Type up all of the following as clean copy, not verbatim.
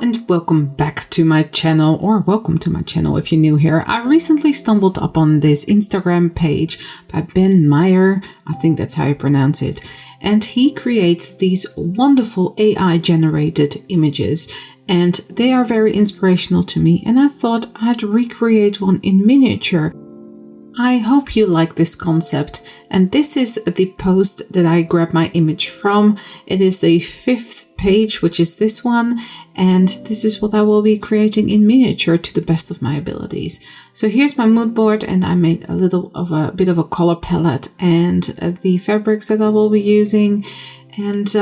and welcome back to my channel, or welcome to my channel if you're new here. I recently stumbled upon this Instagram page by Ben Meyer, I think that's how you pronounce it, and he creates these wonderful AI generated images, and they are very inspirational to me, and I thought I'd recreate one in miniature. I hope you like this concept, and this is the post that I grabbed my image from. It is the 5th page, which is this one, and this is what I will be creating in miniature to the best of my abilities. So here's my mood board, and I made a bit of a color palette and the fabrics that I will be using, and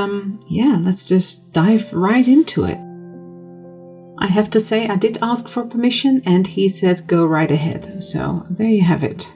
yeah, let's just dive right into it. I have to say I did ask for permission and he said go right ahead, so there you have it.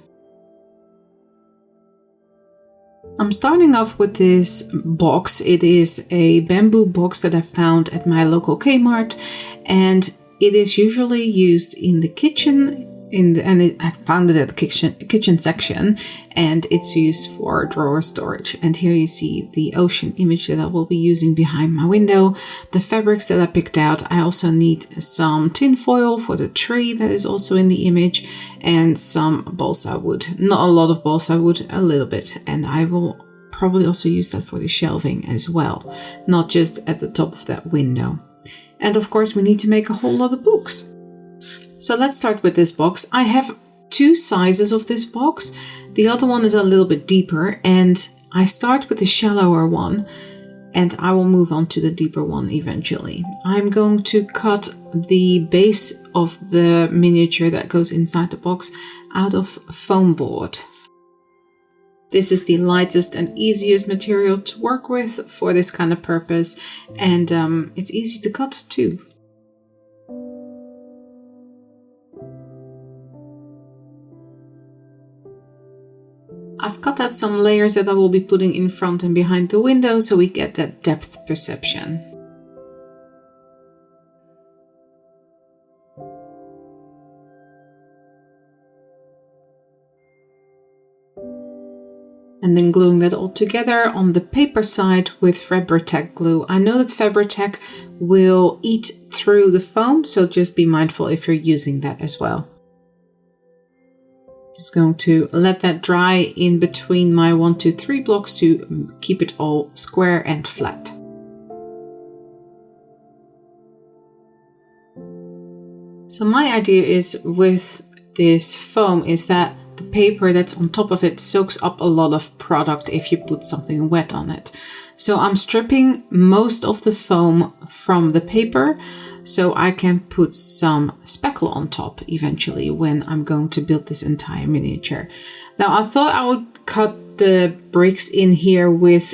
I'm starting off with this box. It is a bamboo box that I found at my local Kmart, and it is usually used in the kitchen. I found it at the kitchen section, and it's used for drawer storage. And here you see the ocean image that I will be using behind my window. The fabrics that I picked out, I also need some tin foil for the tree that is also in the image, and some balsa wood. Not a lot of balsa wood, a little bit. And I will probably also use that for the shelving as well, not just at the top of that window. And of course we need to make a whole lot of books. So let's start with this box. I have two sizes of this box. The other one is a little bit deeper, and I start with the shallower one and I will move on to the deeper one eventually. I'm going to cut the base of the miniature that goes inside the box out of foam board. This is the lightest and easiest material to work with for this kind of purpose, and it's easy to cut too. I've cut out some layers that I will be putting in front and behind the window so we get that depth perception. And then gluing that all together on the paper side with Fabri-Tac glue. I know that Fabri-Tac will eat through the foam, so just be mindful if you're using that as well. Just going to let that dry in between my 1, 2, 3 blocks to keep it all square and flat. So my idea is with this foam is that the paper that's on top of it soaks up a lot of product if you put something wet on it. So I'm stripping most of the foam from the paper so I can put some speckle on top eventually when I'm going to build this entire miniature. Now I thought I would cut the bricks in here with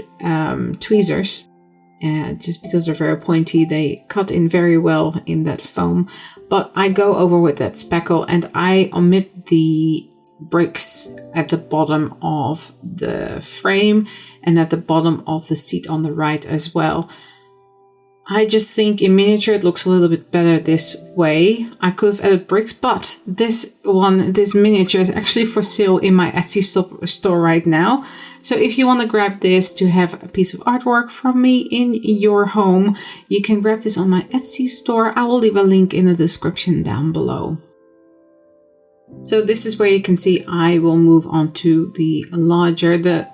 tweezers, just because they're very pointy. They cut in very well in that foam, but I go over with that speckle and I omit the bricks at the bottom of the frame and at the bottom of the seat on the right as well. I just think in miniature it looks a little bit better this way. I could have added bricks, but this miniature is actually for sale in my Etsy store right now. So if you want to grab this to have a piece of artwork from me in your home, you can grab this on my Etsy store. I will leave a link in the description down below. So this is where you can see I will move on to the larger. The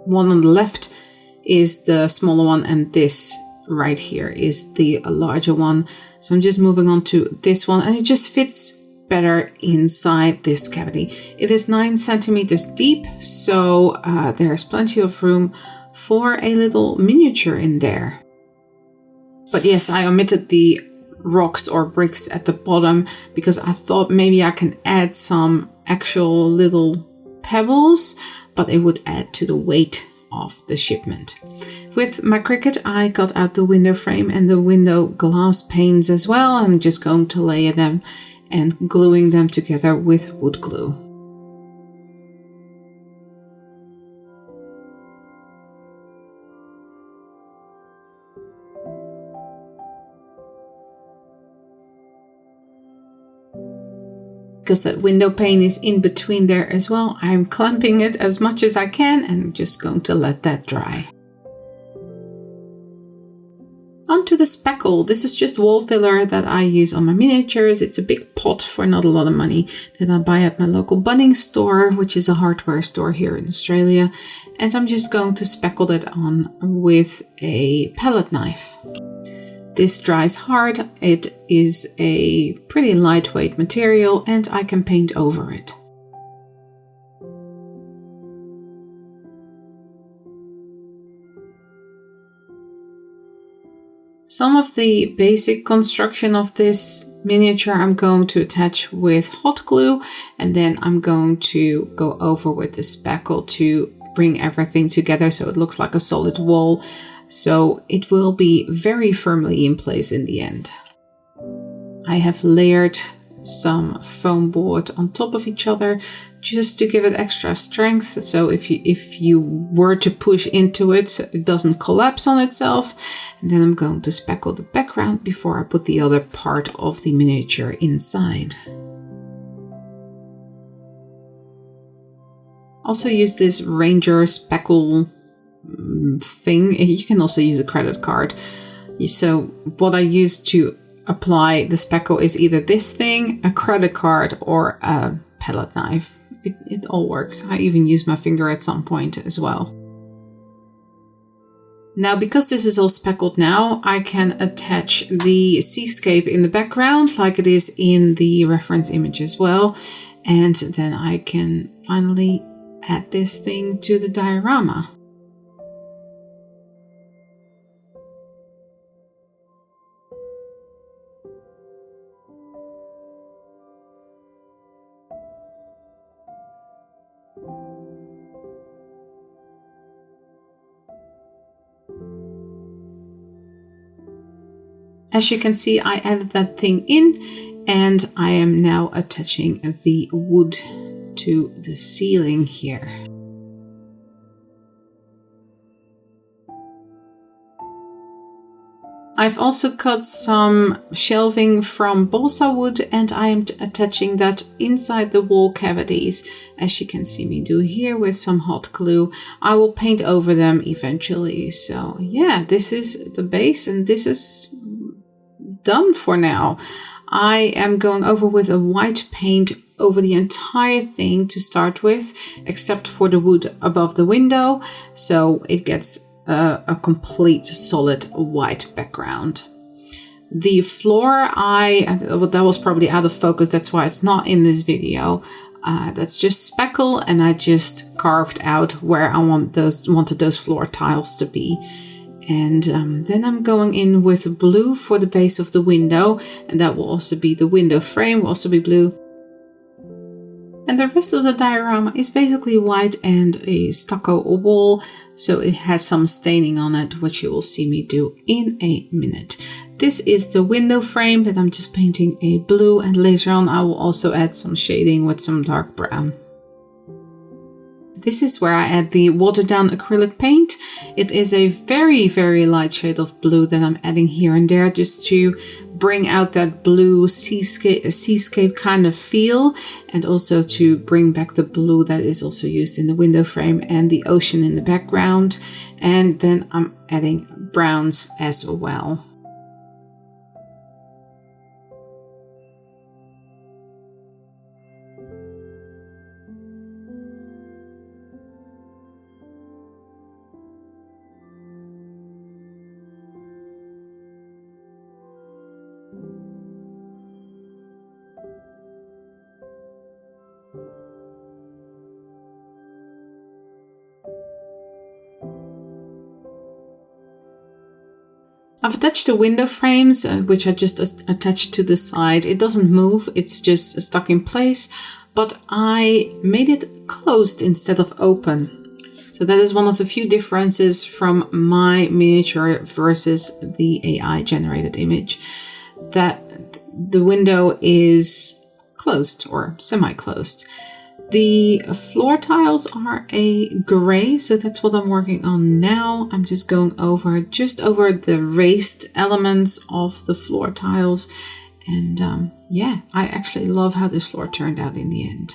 one on the left is the smaller one, and this right here is the larger one. So I'm just moving on to this one, and it just fits better inside this cavity. It is 9 centimeters deep, so there's plenty of room for a little miniature in there. But yes, I omitted the rocks or bricks at the bottom because I thought maybe I can add some actual little pebbles, but it would add to the weight of the shipment. With my Cricut, I got out the window frame and the window glass panes as well. I'm just going to layer them and gluing them together with wood glue. Because that window pane is in between there as well, I'm clamping it as much as I can and I'm just going to let that dry. On to the speckle. This is just wall filler that I use on my miniatures. It's a big pot for not a lot of money that I buy at my local Bunnings store, which is a hardware store here in Australia. And I'm just going to speckle it on with a palette knife. This dries hard. It is a pretty lightweight material and I can paint over it. Some of the basic construction of this miniature I'm going to attach with hot glue, and then I'm going to go over with the speckle to bring everything together so it looks like a solid wall. So it will be very firmly in place in the end. I have layered some foam board on top of each other just to give it extra strength. So if you were to push into it, it doesn't collapse on itself. And then I'm going to speckle the background before I put the other part of the miniature inside. Also use this Ranger speckle thing. You can also use a credit card. So what I use to apply the speckle is either this thing, a credit card, or a palette knife. It all works. I even use my finger at some point as well. Now, because this is all speckled now, I can attach the seascape in the background like it is in the reference image as well. And then I can finally add this thing to the diorama. As you can see, I added that thing in and I am now attaching the wood to the ceiling here. I've also cut some shelving from balsa wood and I am attaching that inside the wall cavities, as you can see me do here with some hot glue. I will paint over them eventually. So yeah, this is the base and this is done for now. I am going over with a white paint over the entire thing to start with, except for the wood above the window, so it gets a complete solid white background. The floor, that was probably out of focus, that's why it's not in this video. That's just speckle, and I just carved out where I wanted those floor tiles to be. And then I'm going in with blue for the base of the window, and that will also be the window frame, will also be blue. And the rest of the diorama is basically white and a stucco wall, so it has some staining on it, which you will see me do in a minute. This is the window frame that I'm just painting a blue, and later on I will also add some shading with some dark brown. This is where I add the watered down acrylic paint. It is a very, very light shade of blue that I'm adding here and there just to bring out that blue seascape kind of feel, and also to bring back the blue that is also used in the window frame and the ocean in the background. And then I'm adding browns as well. I've attached the window frames, which I just attached to the side. It doesn't move, it's just stuck in place, but I made it closed instead of open. So that is one of the few differences from my miniature versus the AI generated image, that the window is closed or semi-closed. The floor tiles are a gray, so that's what I'm working on now. I'm just going over the raised elements of the floor tiles. And yeah, I actually love how this floor turned out in the end.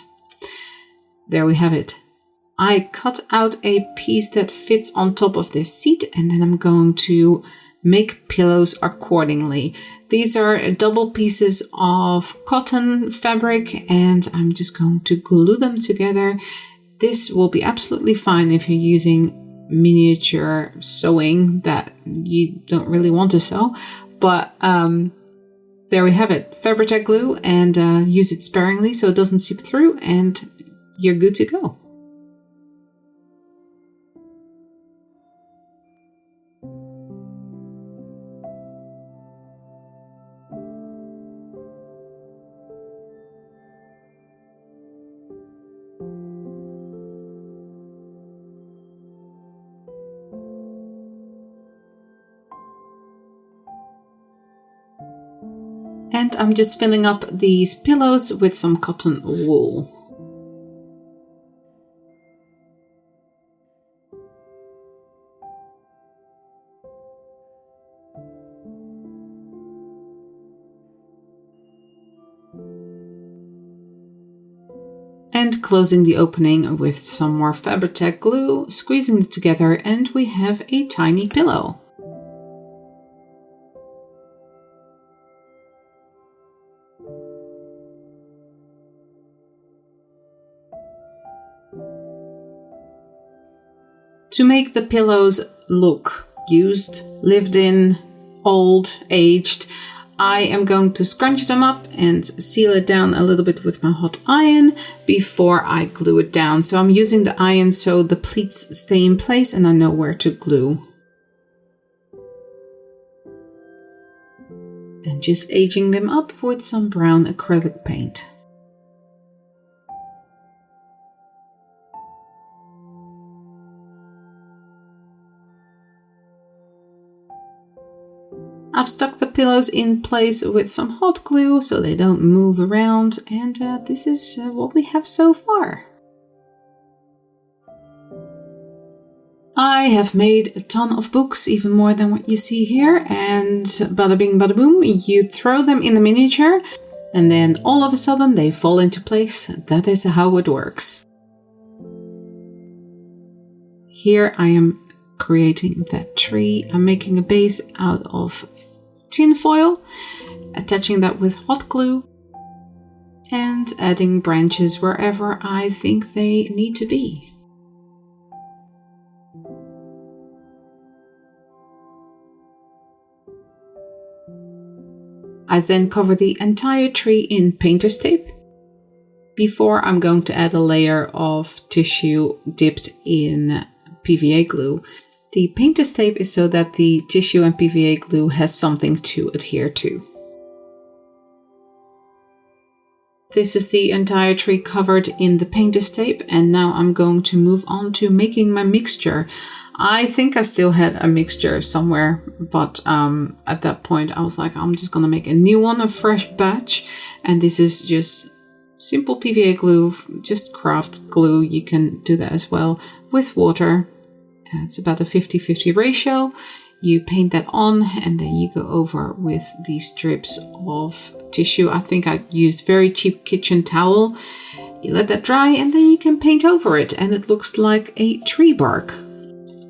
There we have it. I cut out a piece that fits on top of this seat, and then I'm going to make pillows accordingly. These are double pieces of cotton fabric, and I'm just going to glue them together. This will be absolutely fine if you're using miniature sewing that you don't really want to sew, but there we have it, Fabri-Tac glue, and use it sparingly so it doesn't seep through, and you're good to go. And I'm just filling up these pillows with some cotton wool. And closing the opening with some more Fabri-Tac glue, squeezing it together, and we have a tiny pillow. To make the pillows look used, lived in, old, aged, I am going to scrunch them up and seal it down a little bit with my hot iron before I glue it down. So I'm using the iron so the pleats stay in place and I know where to glue. And just aging them up with some brown acrylic paint. I've stuck the pillows in place with some hot glue so they don't move around, and this is what we have so far. I have made a ton of books, even more than what you see here, and bada bing bada boom, you throw them in the miniature and then all of a sudden they fall into place. That is how it works. Here I am creating that tree. I'm making a base out of tin foil, attaching that with hot glue, and adding branches wherever I think they need to be. I then cover the entire tree in painter's tape before I'm going to add a layer of tissue dipped in PVA glue. The painter's tape is so that the tissue and PVA glue has something to adhere to. This is the entire tree covered in the painter's tape, and now I'm going to move on to making my mixture. I think I still had a mixture somewhere, but at that point I was like, I'm just gonna make a new one, a fresh batch, and this is just simple PVA glue, just craft glue. You can do that as well with water. It's about a 50-50 ratio. You paint that on and then you go over with these strips of tissue. I think I used very cheap kitchen towel. You let that dry and then you can paint over it and it looks like a tree bark.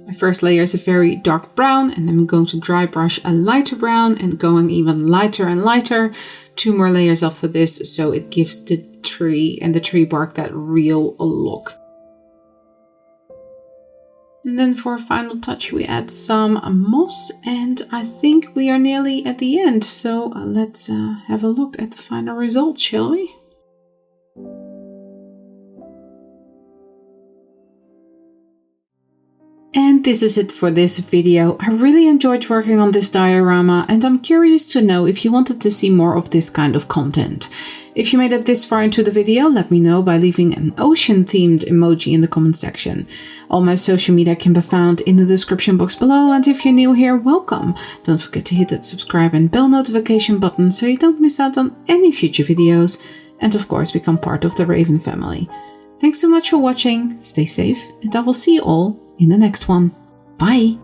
My first layer is a very dark brown, and then I'm going to dry brush a lighter brown and going even lighter and lighter. 2 more layers after this, so it gives the tree and the tree bark that real look. And then for a final touch we add some moss, and I think we are nearly at the end, so let's have a look at the final result, shall we? And this is it for this video. I really enjoyed working on this diorama, and I'm curious to know if you wanted to see more of this kind of content. If you made it this far into the video, let me know by leaving an ocean-themed emoji in the comment section. All my social media can be found in the description box below, and if you're new here, welcome! Don't forget to hit that subscribe and bell notification button so you don't miss out on any future videos, and of course become part of the Raven family. Thanks so much for watching, stay safe, and I will see you all in the next one. Bye!